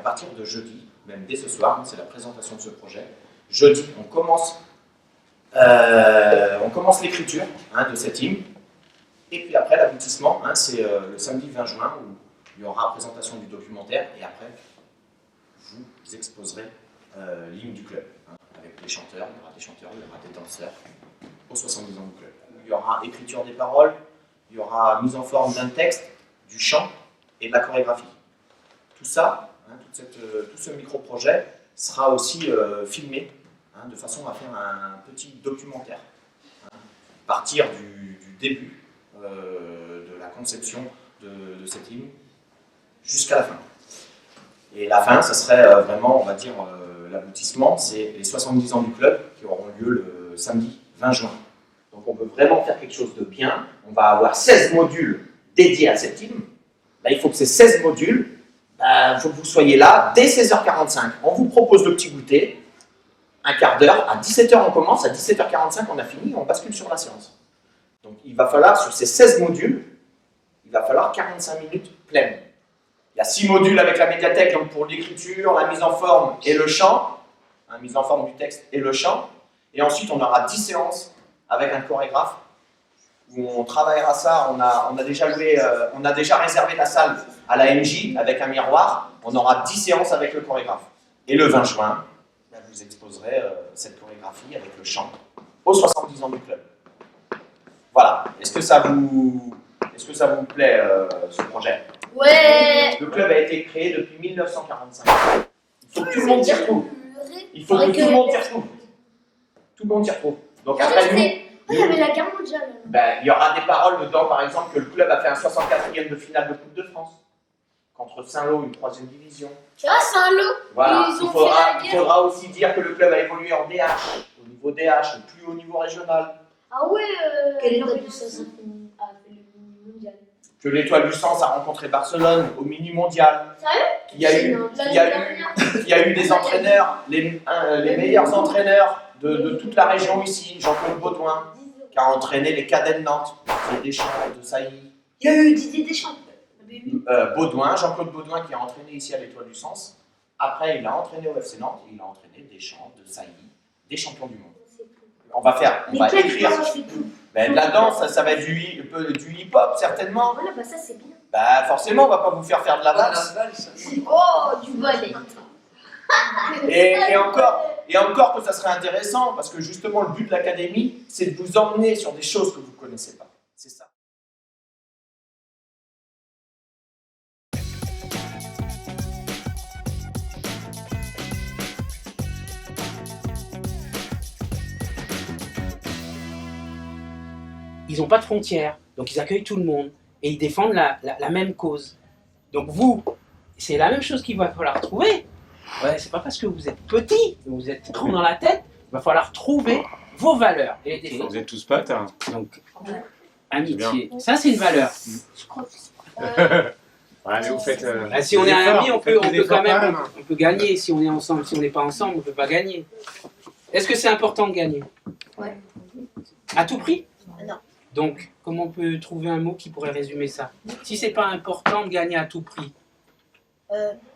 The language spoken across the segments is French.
partir de jeudi, même dès ce soir, c'est la présentation de ce projet, jeudi, on commence l'écriture de cette hymne, et puis après l'aboutissement, c'est le samedi 20 juin où il y aura présentation du documentaire, et après vous exposerez l'hymne du club, avec des chanteurs, il y aura des chanteurs, il y aura des danseurs, aux 70 ans du club. Il y aura écriture des paroles, il y aura mise en forme d'un texte, du chant et de la chorégraphie. Tout ça, tout ce micro-projet sera aussi filmé, de façon à faire un petit documentaire, à partir du début de la conception de cette hymne jusqu'à la fin. Et la fin, ça serait vraiment, on va dire, l'aboutissement, c'est les 70 ans du club qui auront lieu le samedi 20 juin. Donc on veut vraiment faire quelque chose de bien. On va avoir 16 modules dédiés à cette hymne. Là, il faut que ces 16 modules, il faut que vous soyez là dès 16h45. On vous propose le petit goûter, un quart d'heure. À 17h, on commence. À 17h45, on a fini. On bascule sur la séance. Donc il va falloir, sur ces 16 modules, il va falloir 45 minutes pleines. Il y a 6 modules avec la médiathèque, donc pour l'écriture, la mise en forme et le chant. La mise en forme du texte et le chant. Et ensuite, on aura 10 séances avec un chorégraphe où on travaillera ça. On a déjà réservé la salle à la MJ avec un miroir. On aura 10 séances avec le chorégraphe. Et le 20 juin, vous exposerez cette chorégraphie avec le chant aux 70 ans du club. Voilà. Est-ce que ça vous plaît, ce projet? Ouais. Le club a été créé depuis 1945. Il faut que tout le monde s'y retrouve. Il faut que tout le monde s'y retrouve. Tout le monde s'y retrouve. Donc après nous, il y avait la guerre mondiale. Il y aura des paroles dedans, par exemple, que le club a fait un 64e de finale de Coupe de France contre Saint-Lô, une 3e division. Ah, Saint-Lô. Voilà. Il faudra aussi dire que le club a évolué en DH, au niveau DH, le plus haut niveau régional. Ah ouais. Quelle étoile du sens a fait le mondial? Que l'Étoile du Sens a rencontré Barcelone au mini mondial. Sérieux? Qu'il y a eu des entraîneurs, les meilleurs entraîneurs de toute la région ici, Jean-Claude Baudouin, qui a entraîné les cadets de Nantes, Didier Deschamps, de Sailly. Il y a eu Didier Deschamps. Jean-Claude Baudouin qui a entraîné ici à l'Étoile du Sens. Après, il a entraîné au FC Nantes et il a entraîné Deschamps, de Sailly, des champions du monde. On va écrire. De la danse, ça va être du hip-hop certainement. Voilà, ça c'est bien. Forcément, on va pas vous faire de la valse. Oh, du ballet. Et encore que ça serait intéressant, parce que justement le but de l'académie, c'est de vous emmener sur des choses que vous ne connaissez pas. C'est ça. Ils n'ont pas de frontières, donc ils accueillent tout le monde et ils défendent la même cause. Donc vous, c'est la même chose qu'il va falloir trouver. Ouais, c'est pas parce que vous êtes petit, vous êtes grand dans la tête, il va falloir trouver vos valeurs et les défendre. Vous êtes tous potes, hein. Donc, amitié, ça c'est une valeur. Je crois que Ouais, mais vous faites. Si on est amis, on peut quand même, on peut gagner. Si on est ensemble, si on n'est pas ensemble, on ne peut pas gagner. Est-ce que c'est important de gagner? Ouais. À tout prix? Non. Donc, comment on peut trouver un mot qui pourrait résumer ça? Si c'est pas important de gagner à tout prix.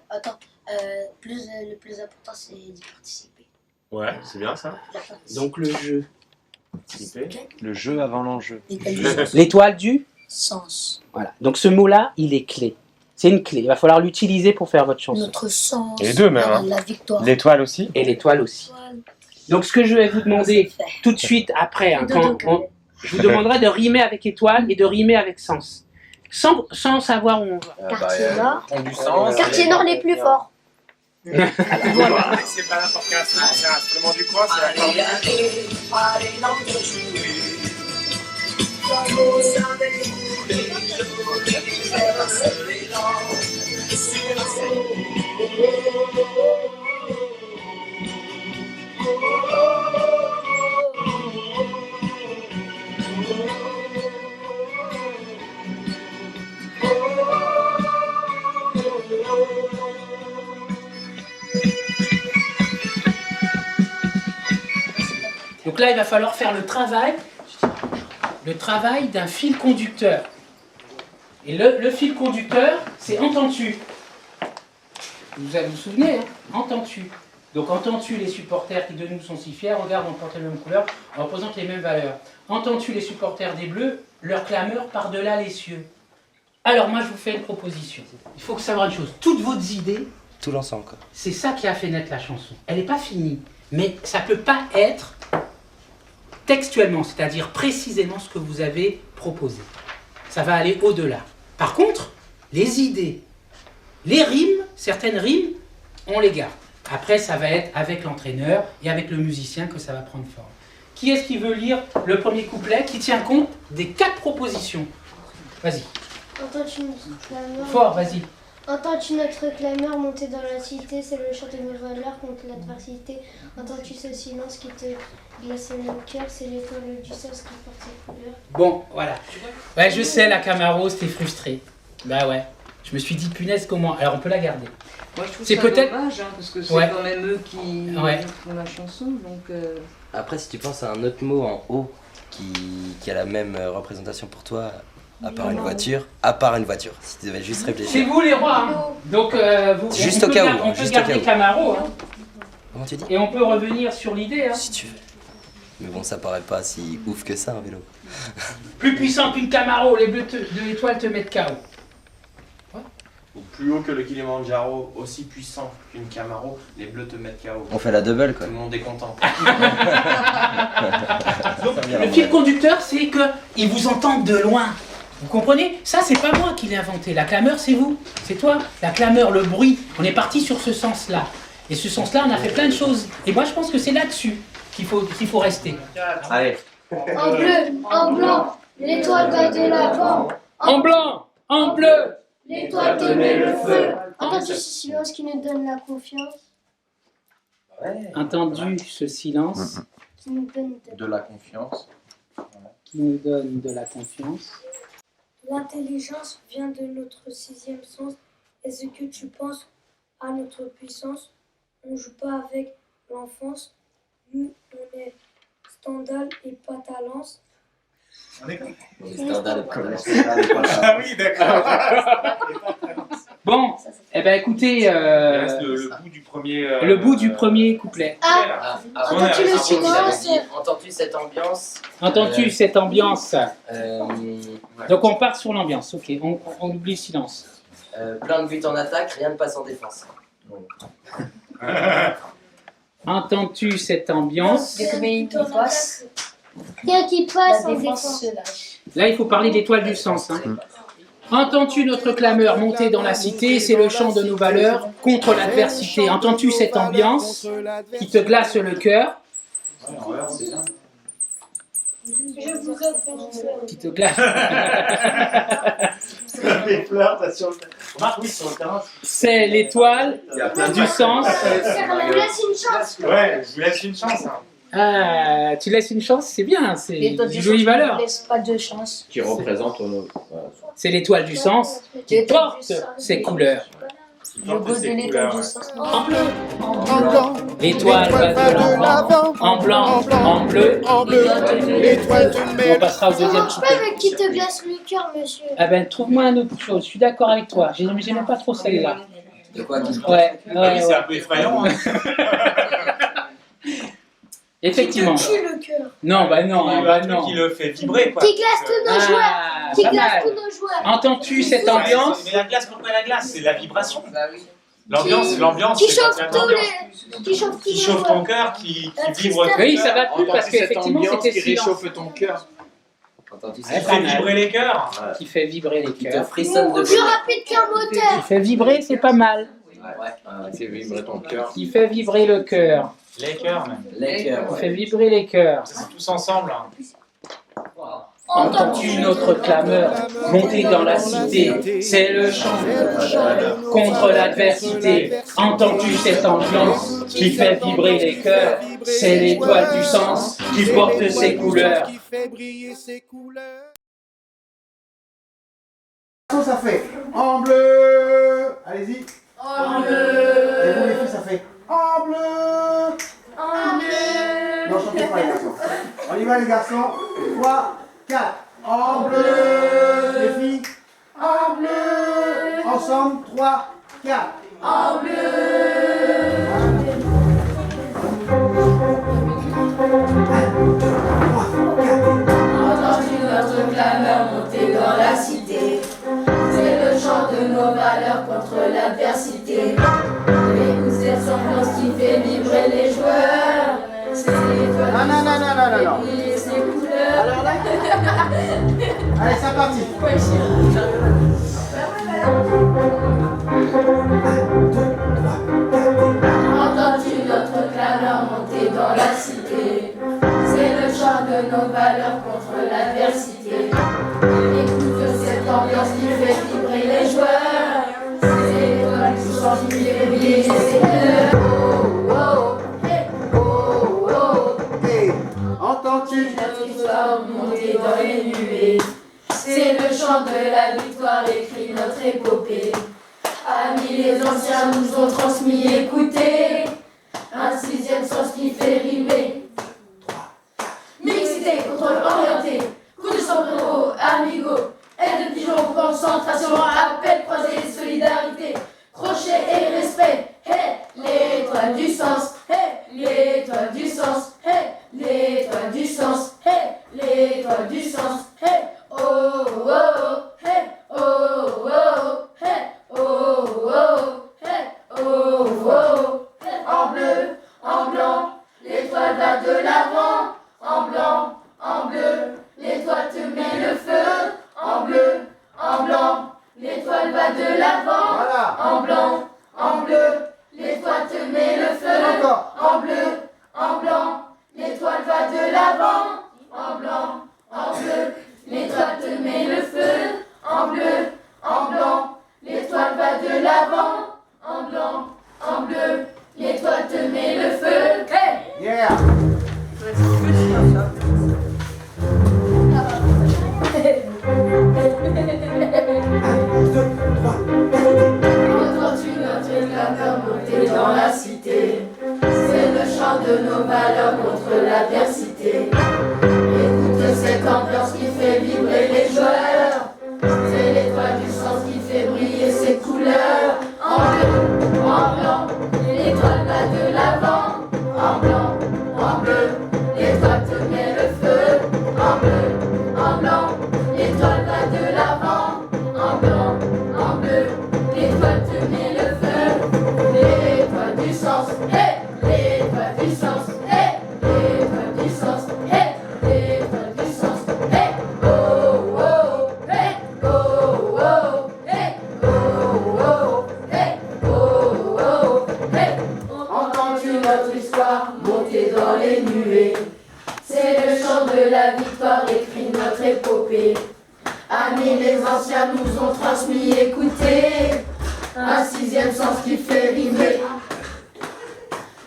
Attends, le plus important c'est d'y participer. Ouais, c'est bien ça. Donc le jeu. Le jeu avant l'enjeu. L'étoile du Sens. Voilà. Donc ce mot-là, il est clé. C'est une clé. Il va falloir l'utiliser pour faire votre chanson. Notre sens. Et les deux même. Hein. La victoire. L'étoile aussi. Et l'étoile aussi. Donc ce que je vais vous demander tout de suite après, hein, je vous demanderai de rimer avec étoile et de rimer avec sens. Sans savoir où on va. Quartier Nord. Du sens. Quartier Nord les plus forts. Voilà. C'est pas n'importe quel instrument, c'est un instrument du coin, c'est la Donc là, il va falloir faire le travail d'un fil conducteur. Et le fil conducteur, c'est entends-tu. Vous vous souvenez, hein? Entends-tu. Donc entends-tu les supporters qui de nous sont si fiers, regarde, on porte les mêmes couleurs, on représente les mêmes valeurs. Entends-tu les supporters des Bleus, leur clameur par-delà les cieux. Alors moi je vous fais une proposition. Il faut savoir une chose, toutes vos idées, Tout l'ensemble, quoi. c'est ça qui a fait naître la chanson. Elle n'est pas finie, mais ça ne peut pas être textuellement, c'est-à-dire précisément ce que vous avez proposé. Ça va aller au-delà. Par contre, les idées, les rimes, certaines rimes, on les garde. Après, ça va être avec l'entraîneur et avec le musicien que ça va prendre forme. Qui est-ce qui veut lire le premier couplet qui tient compte des 4 propositions? Vas-y. Entends-tu notre clameur Fort, vas-y. Entends-tu notre clameur monter dans la cité, c'est le chant de nos valeurs contre l'adversité. Entends-tu ce silence qui te glace le cœur, c'est l'étoile du sens qui porte ses couleurs. Bon, voilà. Ouais, je sais, la Camaro, c'était frustré. Bah ouais. Je me suis dit, punaise, comment? Alors, on peut la garder. Moi, je trouve C'est ça peut-être- dommage, hein, parce que c'est Ouais. quand même eux qui Ouais. font la chanson, donc... Après, si tu penses à un autre mot en haut qui a la même représentation pour toi, à part une voiture, si tu devais juste C'est réfléchir. vous les rois, hein. Donc, vous, Juste on au peut cas où, gar- on peut juste au garder cas où. Camaro, hein. Comment tu dis? Et on peut revenir sur l'idée, hein. Si tu veux. Mais bon, ça paraît pas si ouf que ça, un vélo. Plus puissant qu'une Camaro, les bleus de l'étoile te mettent KO. Ou plus haut que le Kilimanjaro, aussi puissant qu'une Camaro, les bleus te mettent KO. On fait la double, quoi. Tout le monde est content. Donc, le fil conducteur, c'est qu'ils vous entendent de loin. Vous comprenez? Ça, c'est pas moi qui l'ai inventé. La clameur, c'est vous. C'est toi. La clameur, le bruit. On est parti sur ce sens-là. Et ce sens-là, on a fait plein de choses. Et moi, je pense que c'est là-dessus qu'il faut rester. Allez. En bleu, en blanc, l'étoile va de l'avant. En blanc, en bleu. L'étoile te met le feu. Entends-tu ce silence qui nous donne la confiance, Entendu ce silence qui nous donne De la confiance. qui nous donne de la confiance. L'intelligence vient de notre sixième sens. Est-ce que tu penses à notre puissance? On joue pas avec l'enfance. Nous, on est Stendhal et Patalance. Ah oui, d'accord. Bon, eh ben écoutez, Il reste le bout du premier. le bout du premier couplet. Ah, on a entends-tu le réussi. silence? Entends-tu cette ambiance? Entends-tu cette ambiance? Euh, Donc on part sur l'ambiance, ok, on oublie le silence. plein de buts en attaque, rien ne passe en défense. Entends-tu cette ambiance? Combien il passe? Rien qui passe La en défense défense. se lâche. Là, il faut parler d'étoile du sens. Hein. Entends-tu notre clameur monter dans la cité? C'est le chant de nos valeurs contre l'adversité. Entends-tu cette ambiance qui te glace le cœur? Je vous offre une fleur. Qui te glace. Les fleurs, t'as sur le terrain. Oui, sur le terrain. C'est l'étoile du sens. On laisse une chance. Ouais, je vous laisse une chance. Hein. Ah, tu laisses une chance, c'est bien, c'est L'étoile du du jolie sens valeur. ne laisse pas de chance. Qui représente C'est l'étoile du sens qui porte ses couleurs. Le goût de l'étoile du sens. En bleu, En blanc, l'étoile va de l'avant. En blanc, en bleu. en bleu, l'étoile te met On passera au Ça deuxième marche pas couplet. avec qui te glace le cœur, monsieur. Ah ben, trouve-moi un autre chose. Je suis d'accord avec toi. J'aimais pas trop celle-là. De quoi qu'il Ouais, Ah oui, ouais, c'est ouais. un peu effrayant. Hein. Effectivement. Qui te tue le cœur. Non, bah non, Il y a bah un truc non. qui le fait vibrer, quoi. Qui glace tous nos joueurs. Ah, Qui pas glace mal. tous nos joueurs. Entends-tu cette ambiance? Mais la glace, pourquoi la glace? C'est la vibration. Bah oui. L'ambiance, Qui c'est quand chauffe il y a de tous l'ambiance. les. Qui chauffe tous Qui nos chauffe joueurs. ton cœur, qui La vibre. tristesse. Oui, ça va plus parce qu'effectivement c'était silence. ton cœur. Entends-tu Ouais, Qui cette pas fait mal. vibrer les cœurs. Qui fait vibrer les qui te cœurs. frissonne de Plus rapide qu'un moteur. Qui fait vibrer, c'est pas mal. C'est vibrer ton cœur. Qui fait vibrer le cœur. Les cœurs, même. Les cœurs, Qui ouais. fait vibrer les cœurs. C'est tous ensemble. Hein. Entends-tu notre clameur monter dans la cité? C'est le chant contre l'adversité. Entends-tu cette ambiance qui fait vibrer les cœurs? C'est l'étoile du sens qui porte ses couleurs. qui fait briller ses couleurs. Ça fait en bleu. Allez-y. En bleu. Et vous les filles, ça fait en bleu. En bleu. Non, chantez pas les garçons. On y va les garçons. 3, 4. En bleu. Les filles. En bleu. Ensemble. 3, 4. en bleu. Entends-tu notre clameur monter dans la cité? C'est le chant de nos valeurs contre l'adversité. Écoute cette ambiance qui fait vibrer les joueurs. C'est l'étoile qui fait briller ses couleurs. Alors là, allez, c'est parti. Entends-tu notre clameur monter dans la cité? C'est le chant de nos valeurs contre l'adversité. Écoute cette ambiance qui fait vibrer les joueurs. C'est l'étoile qui chante, qui fait briller ses couleurs. Oh, oh, hey, oh, oh. Hey, entends-tu Notre histoire monter dans les nuées. C'est le chant de la victoire, écrit notre épopée. Amis, les anciens nous ont transmis, écoutez, un sixième sens qui fait rimer. Mixité, contrôle orienté, coup de sombrero, amigo, aide de pigeon, concentration, appel croisé, solidarité, crochet et respect. Hey, l'étoile du sens, hey, l'étoile du sens, hey, l'étoile du sens, hey, l'étoile du sens, hey, oh, oh, oh, hey, oh, oh, hey, oh, oh, hey, oh, oh, hey. En bleu, en blanc, l'étoile va de l'avant. En blanc, en bleu, l'étoile te met le feu. En bleu, en blanc, l'étoile va de l'avant. Voilà. En blanc, en bleu, l'étoile te met le feu. Encore. En bleu, en blanc, l'étoile va de l'avant. En blanc, en bleu, l'étoile te met le feu. En bleu, en blanc, l'étoile va de l'avant. En blanc, en bleu, l'étoile te met le feu. Hey! Yeah. Entends-tu notre clameur monter dans la cité? C'est le chant de nos valeurs contre l'adversité. Écoute cette ambiance qui fait vibrer les joueurs. C'est l'étoile du sens qui fait briller ses couleurs. En bleu, en blanc, l'étoile va de l'avant. En blanc, en bleu, l'étoile te met le feu. En bleu, en blanc, l'étoile va de l'avant. En blanc, en bleu, l'étoile te met le feu. L'étoile du sens, hey, l'étoile du sens, hey, l'étoile du sens, hey, l'étoile du sens, hey, oh, oh, hey, oh, oh, hey, oh, oh, hey, oh, oh, hey. Entends-tu notre histoire monter dans les nuées? C'est le chant de la victoire, écrit notre épopée. Amis, les anciens nous ont transmis, écoutez, un sixième sens qui fait rimer.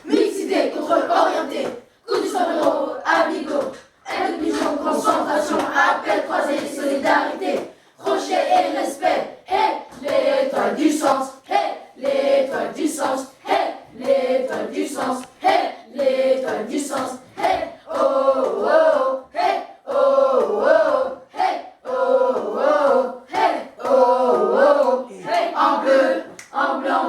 Mixité, contrôle orienté, coup du sombrero, amigo, aide de pigeon, concentration, appel croisé, solidarité, crochet et respect. Hey, l'étoile du sens, hey, l'étoile du sens, hey, l'étoile du sens, hey, l'étoile du sens, hey, oh, oh, hey, oh, oh, hey, oh, oh, hey, oh, oh, hey. En bleu, en blanc,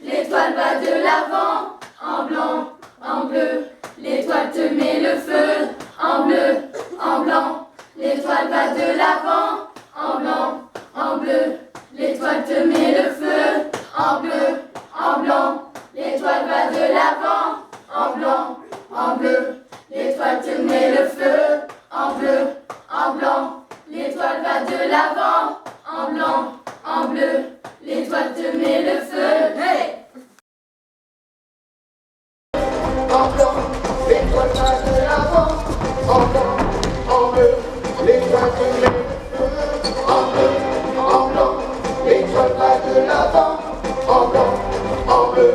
l'étoile va de l'avant. En blanc, en bleu, l'étoile te met le feu. En bleu, en blanc, l'étoile va de l'avant. En blanc, en bleu, l'étoile te met le feu. En bleu, en blanc, l'étoile va de l'avant. En blanc, en bleu, l'étoile te met le feu. En bleu, en blanc, l'étoile va de l'avant. En blanc, en bleu, l'étoile te met le feu. Hey! En blanc, l'étoile va de l'avant. En blanc, en bleu, l'étoile te met le feu. En bleu, en blanc, l'étoile va de l'avant. En blanc, en bleu,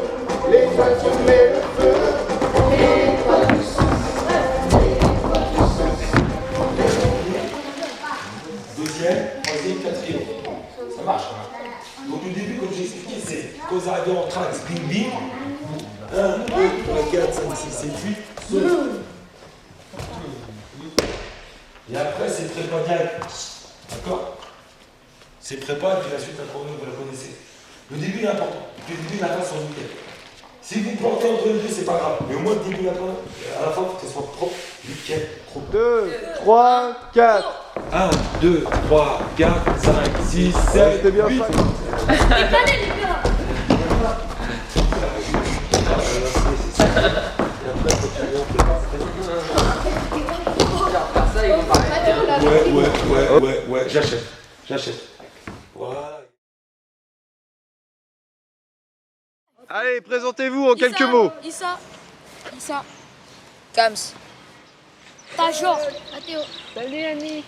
l'étoile te met le feu. L'étoile du sens, l'étoile du sens. Deuxième, troisième, quatrième. Ça marche. Hein. Donc au début, comme j'ai expliqué, c'est quand vous arrivez en trax, bing bing. 1, 2, 3, 4, 5, 6, 7, 8, saute. Et après, c'est prépa direct. D'accord? C'est prépa et puis la suite, la chrono, vous la connaissez. Le début est important. Le début, la fin sont nickel. Si vous plantez entre les deux, c'est pas grave. Mais au moins, le début, la fin, à la fin, faut que ce soit propre, nickel, propre. 2, 3, 4. 1, 2, 3, 4, 5, 6, 7, C'était bien 8. fait. Ouais, j'achète. Voilà. Allez, présentez-vous en quelques mots. Issa. Kams. Tajor. Mathéo. Salut Annie.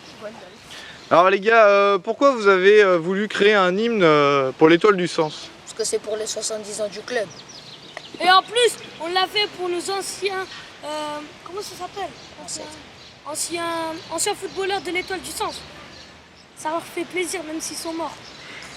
Alors les gars, pourquoi vous avez voulu créer un hymne pour l'Étoile du Sens? Parce que c'est pour les 70 ans du club. Et en plus, on l'a fait pour nos anciens... comment ça s'appelle? Anciens footballeurs de l'Étoile du Sens. Ça leur fait plaisir, même s'ils sont morts.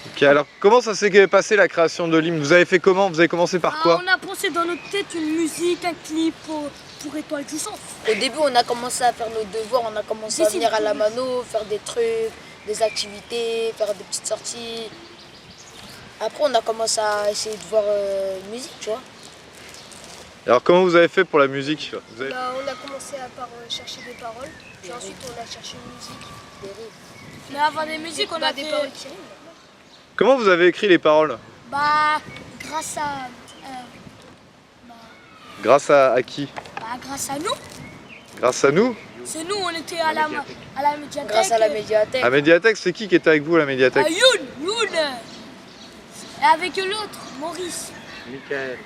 Ok, alors comment ça s'est passé la création de l'hymne? Vous avez fait comment? Vous avez commencé par quoi? On a pensé dans notre tête une musique, un clip pour Étoile du Sens. Au début, on a commencé à faire nos devoirs, on a commencé à venir à la mano, faire des trucs, des activités, faire des petites sorties. Après, on a commencé à essayer de voir une musique, tu vois. Alors comment vous avez fait pour la musique? On a commencé par chercher des paroles, puis ensuite on a cherché une musique. Mais avant des musiques, on a des paroles qui riment. Comment vous avez écrit les paroles? Grâce à... Grâce à qui? grâce à nous. Grâce à nous? C'est nous, on était à la médiathèque. Grâce à la médiathèque. À la médiathèque, c'est qui était avec vous à la médiathèque? Youn. Et avec l'autre, Maurice. Michael.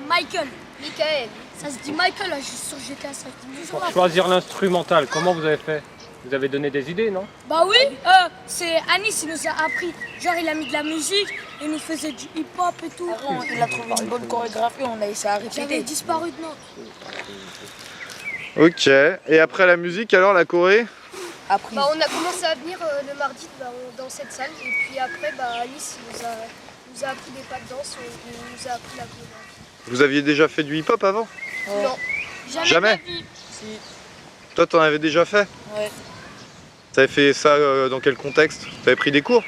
Michael. Ça se dit Michael, je suis sûr que j'étais à ça. Pour choisir l'instrumental, comment vous avez fait? Vous avez donné des idées, non? Bah oui, c'est Anis, il nous a appris. Genre, il a mis de la musique, il nous faisait du hip-hop et tout. Après, il a trouvé une bonne chorégraphie, on a essayé à répéter. J'avais disparu de Nantes. Ok, et après la musique, alors la Corée? On a commencé à venir le mardi dans cette salle. Et puis après, Alice nous a appris des pas de danse, il nous a appris la chorégraphie. Vous aviez déjà fait du hip-hop avant? Non. Jamais? Si. Toi, t'en avais déjà fait? Ouais. T'avais fait ça dans quel contexte? T'avais pris des cours?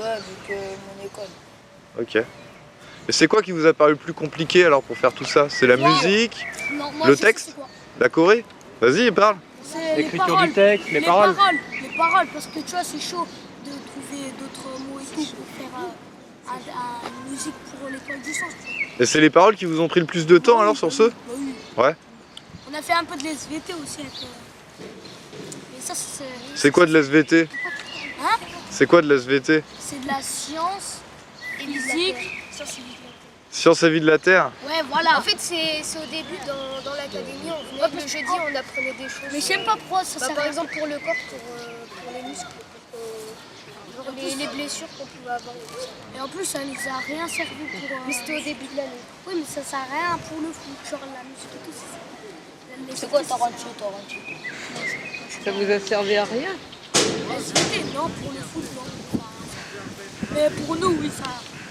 Ouais, avec mon école. Ok. Et c'est quoi qui vous a paru le plus compliqué alors pour faire tout ça? C'est la musique? Non, moi, Le texte? La Corée? Vas-y, parle. C'est L'écriture du texte, les paroles. Les paroles, parce que tu vois, c'est chaud de trouver d'autres mots et tout pour faire une musique pour l'Étoile du Sens. Et c'est les paroles qui vous ont pris le plus de temps alors sur ce? Oui. Ouais. On a fait un peu de l'SVT aussi avec... Mais ça, c'est quoi de l'SVT? Hein? C'est quoi de l'SVT? C'est de la science, physique, Science et vie de la Terre? Ouais, voilà. En fait, c'est au début dans l'académie, on venait le jeudi, on apprenait des choses. Mais je sais pas pourquoi ça sert. Par exemple, pour le corps, pour les muscles, pour les blessures qu'on pouvait avoir. Et en plus, ça nous a rien servi pour... Mais c'était au début de l'année. Oui, mais ça sert à rien pour le foot, genre la musique et tout. C'est quoi Tarantino? Ça vous a servi à rien? La SVT, non, pour le foot, non. Mais pour nous, oui, ça...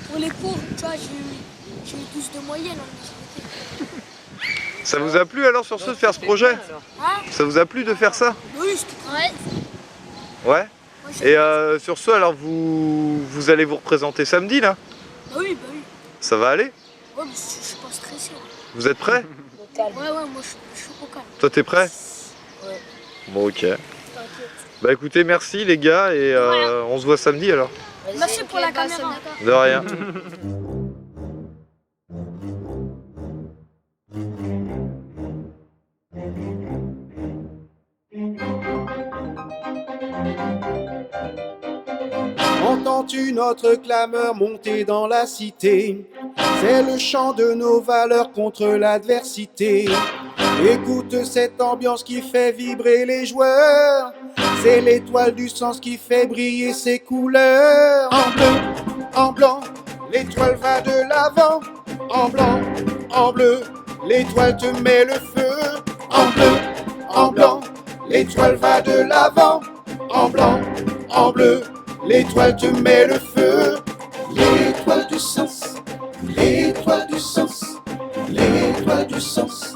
Pour les cours, tu vois, j'ai eu 12 de moyenne en SVT. Ça vous a plu alors sur ce de faire ce projet? Ça vous a plu de faire ça? Oui, c'était très Ouais. Et sur ce, alors vous allez vous représenter samedi là? Bah oui. Ça va aller? Ouais, mais je suis pas stressé. Vous êtes prêts? Ouais, moi je suis au calme. Toi t'es prêt? Ouais. Bon, ok. Bah écoutez, merci les gars et on se voit samedi alors. Merci pour la caméra. De rien. Entends-tu notre clameur monter dans la cité? C'est le chant de nos valeurs contre l'adversité. Écoute cette ambiance qui fait vibrer les joueurs. C'est l'étoile du sens qui fait briller ses couleurs. En bleu, en blanc, l'étoile va de l'avant. En blanc, en bleu, l'étoile te met le feu. En bleu, en blanc, l'étoile va de l'avant. En blanc, en bleu, l'étoile te met le feu. L'étoile du sens, l'étoile du sens, l'étoile du sens,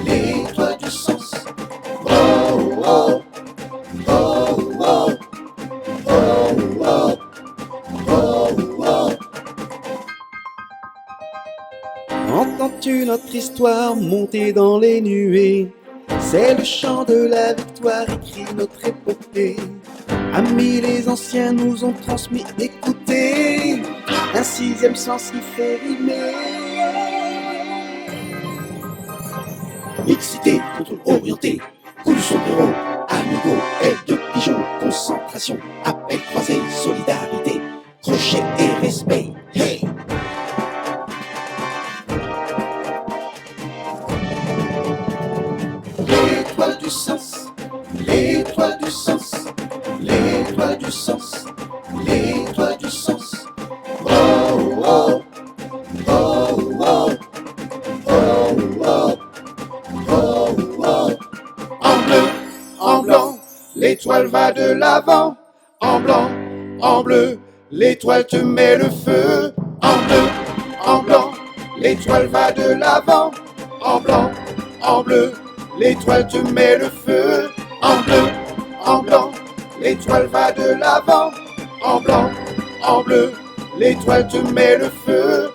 l'étoile du sens. Oh, oh, oh, oh, oh, oh, oh, oh. une autre histoire montée dans les nuées. C'est le chant de la victoire, écrit notre épopée. Amis, les anciens nous ont transmis, écoutez, un sixième sens qui fait rimer. Mixité, contrôle orienté, coup du sombrero, amigo, aide de pigeon, concentration, appel croisé, solidarité, crochet et respect, hey! L'étoile du sens, l'étoile du sens, l'étoile du sens, l'étoile du sens. Oh oh, oh oh, oh oh, oh oh. En bleu, en blanc, l'étoile va de l'avant. En blanc, en bleu, l'étoile te met le feu. En bleu, en blanc, l'étoile va de l'avant. En blanc, en bleu, l'étoile te met le feu. En bleu, en blanc, l'étoile va de l'avant. En blanc, en bleu, l'étoile te met le feu.